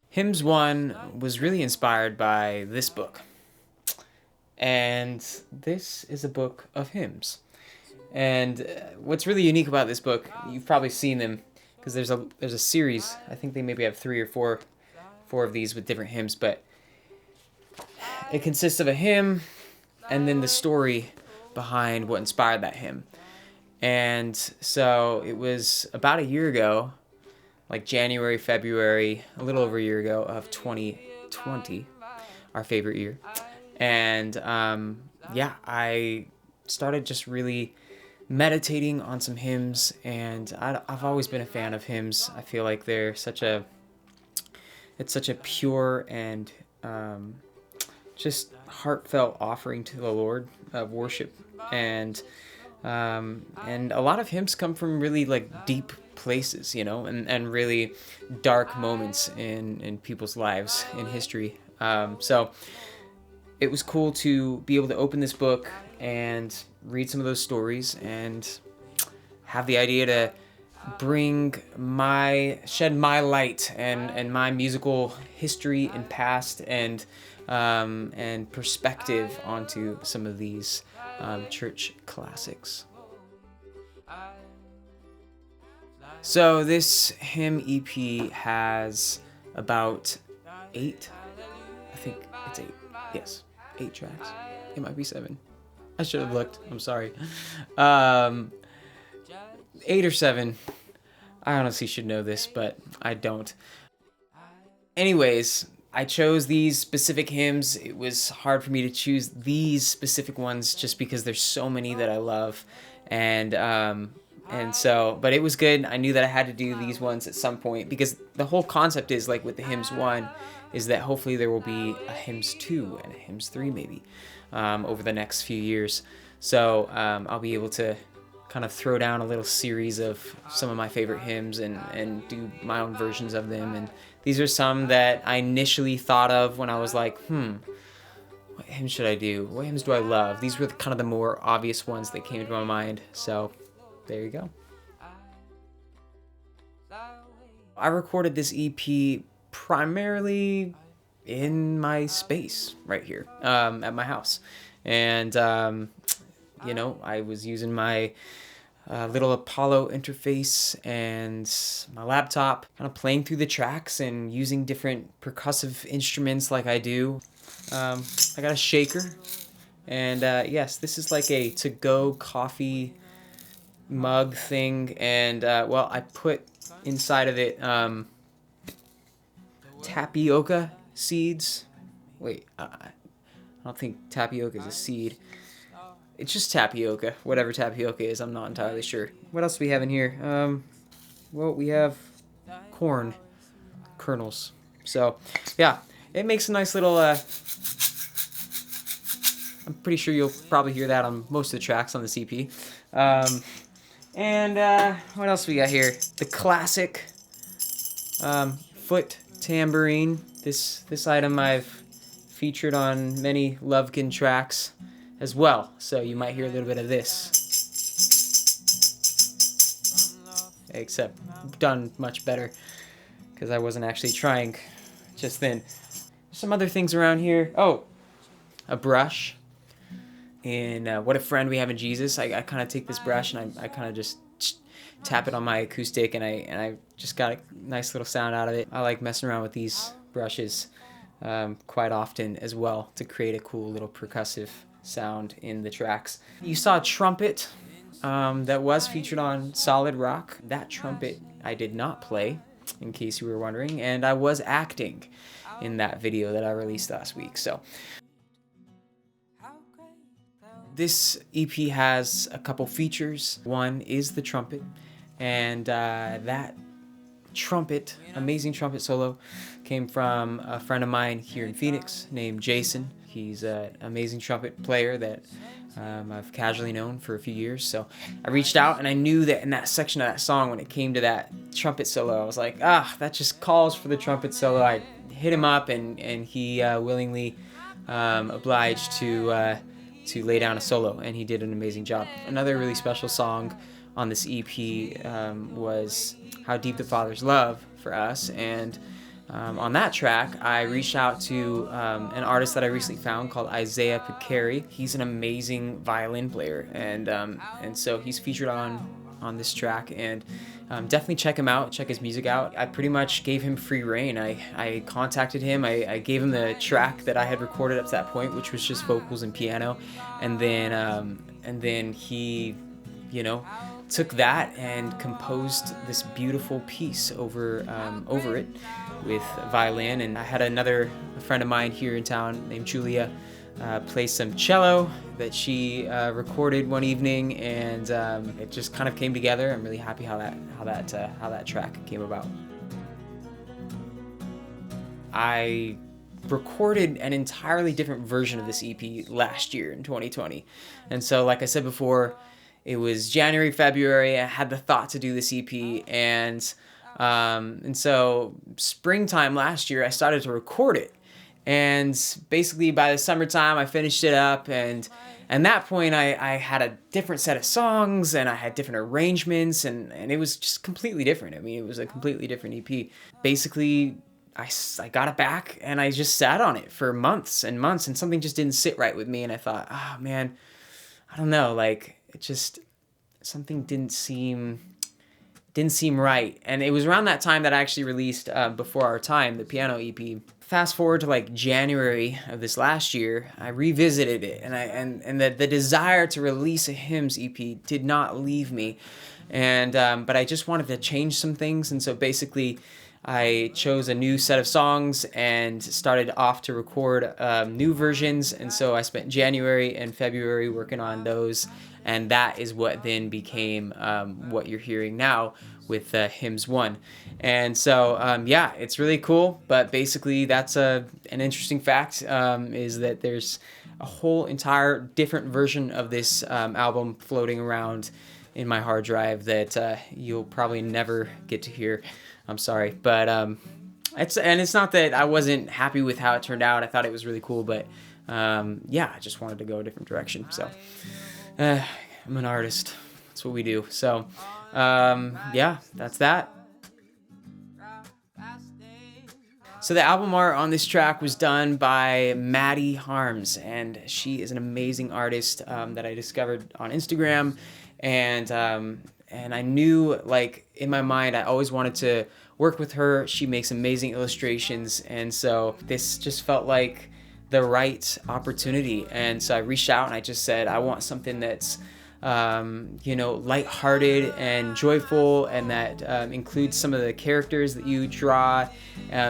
Hymns 1 was really inspired by this book. And this is a book of hymns. And what's really unique about this book, you've probably seen them, because there's a series. I think they maybe have three or four of these with different hymns, but it consists of a hymn and then the story behind what inspired that hymn. And so it was about a year ago, like January, February, a little over a year ago of 2020, our favorite year. And I started just really meditating on some hymns, and I've always been a fan of hymns. I feel like it's such a pure and just heartfelt offering to the Lord of worship, and a lot of hymns come from really like deep places, and really dark moments in people's lives in history. So it was cool to be able to open this book and read some of those stories and have the idea to shed my light and my musical history and past and perspective onto some of these church classics. So this hymn EP has about 8, I think it's 8, yes, 8 tracks. It might be 7. I should have looked, I'm sorry. 8 or 7. I honestly should know this, but I don't. Anyways, I chose these specific hymns. It was hard for me to choose these specific ones just because there's so many that I love. But it was good. I knew that I had to do these ones at some point because the whole concept is, like with the hymns 1, is that hopefully there will be a hymns 2 and a hymns 3 maybe over the next few years. So I'll be able to kind of throw down a little series of some of my favorite hymns and do my own versions of them. And these are some that I initially thought of when I was like, what hymns should I do? What hymns do I love? These were kind of the more obvious ones that came to my mind. So there you go. I recorded this EP primarily in my space right here at my house. And, I was using my little Apollo interface and my laptop, kind of playing through the tracks and using different percussive instruments like I do. I got a shaker. And yes, this is like a to-go coffee mug thing, and I put inside of it tapioca seeds. Wait, I don't think tapioca is a seed. It's just tapioca, whatever tapioca is. I'm not entirely sure. What else do we have in here? We have corn kernels. So yeah, it makes a nice little I'm pretty sure you'll probably hear that on most of the tracks on the EP. What else we got here? The classic foot tambourine. This item I've featured on many Lovekin tracks as well, so you might hear a little bit of this. Except done much better because I wasn't actually trying just then. Some other things around here. Oh, a brush. In What a Friend We Have in Jesus, I kind of take this brush and I kind of just tap it on my acoustic, and I just got a nice little sound out of it. I like messing around with these brushes quite often as well to create a cool little percussive sound in the tracks. You saw a trumpet that was featured on Solid Rock. That trumpet I did not play, in case you were wondering, and I was acting in that video that I released last week. So this EP has a couple features. One is the trumpet, and that trumpet, amazing trumpet solo, came from a friend of mine here in Phoenix named Jason. He's an amazing trumpet player that I've casually known for a few years. So I reached out, and I knew that in that section of that song, when it came to that trumpet solo, I was like, that just calls for the trumpet solo. I hit him up, and he willingly obliged to lay down a solo, and he did an amazing job. Another really special song on this EP was How Deep the Father's Love for us. And on that track, I reached out to an artist that I recently found called Isaiah Picari. He's an amazing violin player, and so he's featured on this track, and definitely check him out, check his music out. I pretty much gave him free reign. I contacted him, I gave him the track that I had recorded up to that point, which was just vocals and piano, and then he, took that and composed this beautiful piece over it with violin. And I had a friend of mine here in town named Julia play some cello that she recorded one evening, and it just kind of came together. I'm really happy how that track came about. I recorded an entirely different version of this EP last year in 2020, and so like I said before, it was January, February. I had the thought to do this EP, and so springtime last year I started to record it. And basically by the summertime, I finished it up, and at that point, I had a different set of songs, and I had different arrangements, and it was just completely different. I mean, it was a completely different EP. Basically, I got it back, and I just sat on it for months and months, and something just didn't sit right with me, and I thought, oh man, I don't know, like, it just, something didn't seem right. And it was around that time that I actually released Before Our Time, the piano EP. Fast forward to like January of this last year, I revisited it, and the desire to release a hymns EP did not leave me, and but I just wanted to change some things, and so basically I chose a new set of songs and started off to record new versions, and so I spent January and February working on those, and that is what then became what you're hearing now with Hymns 1. And so, it's really cool, but basically that's an interesting fact, is that there's a whole entire different version of this album floating around in my hard drive that you'll probably never get to hear. I'm sorry, but it's not that I wasn't happy with how it turned out. I thought it was really cool, but I just wanted to go a different direction. So I'm an artist. That's what we do. So that's that. So the album art on this track was done by Maddie Harms, and she is an amazing artist that I discovered on Instagram, and I knew, like, in my mind, I always wanted to work with her. She makes amazing illustrations, and so this just felt like the right opportunity. And so I reached out and I just said, I want something that's lighthearted and joyful, and that includes some of the characters that you draw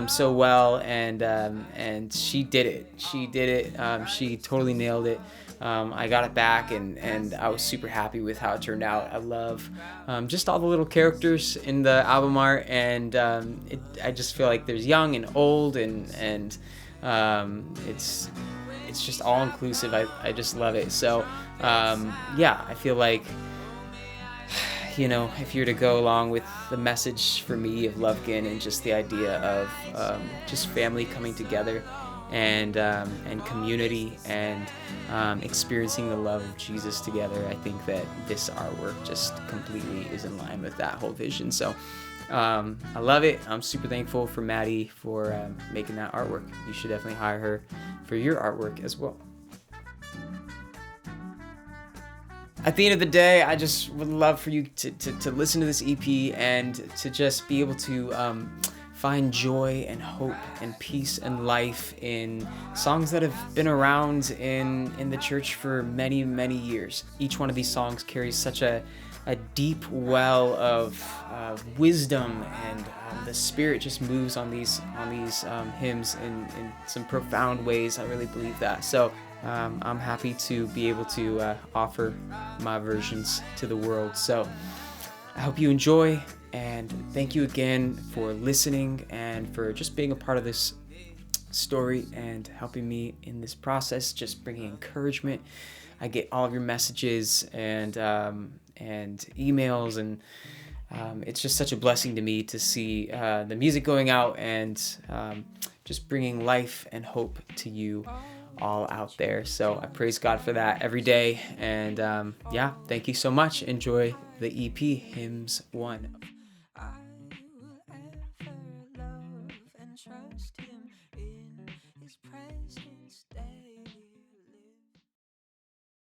so well. And she did it. She totally nailed it. I got it back, and I was super happy with how it turned out. I love just all the little characters in the album art, and I just feel like there's young and old, and it's just all inclusive. I just love it. So I feel like, if you're to go along with the message for me of Lovekin, and just the idea of just family coming together, and community, and experiencing the love of Jesus together, I think that this artwork just completely is in line with that whole vision. So I love it. I'm super thankful for Maddie for making that artwork. You should definitely hire her for your artwork as well. At the end of the day, I just would love for you to listen to this EP, and to just be able to find joy and hope and peace and life in songs that have been around in the church for many, many years. Each one of these songs carries such a deep well of wisdom, and the Spirit just moves on these hymns in some profound ways. I really believe that. So I'm happy to be able to offer my versions to the world. So I hope you enjoy, and thank you again for listening and for just being a part of this story and helping me in this process, just bringing encouragement. I get all of your messages and emails, and it's just such a blessing to me to see the music going out, and just bringing life and hope to you all out there. So I praise God for that every day. And yeah, thank you so much. Enjoy the EP, Hymns 1. I will ever love and trust you.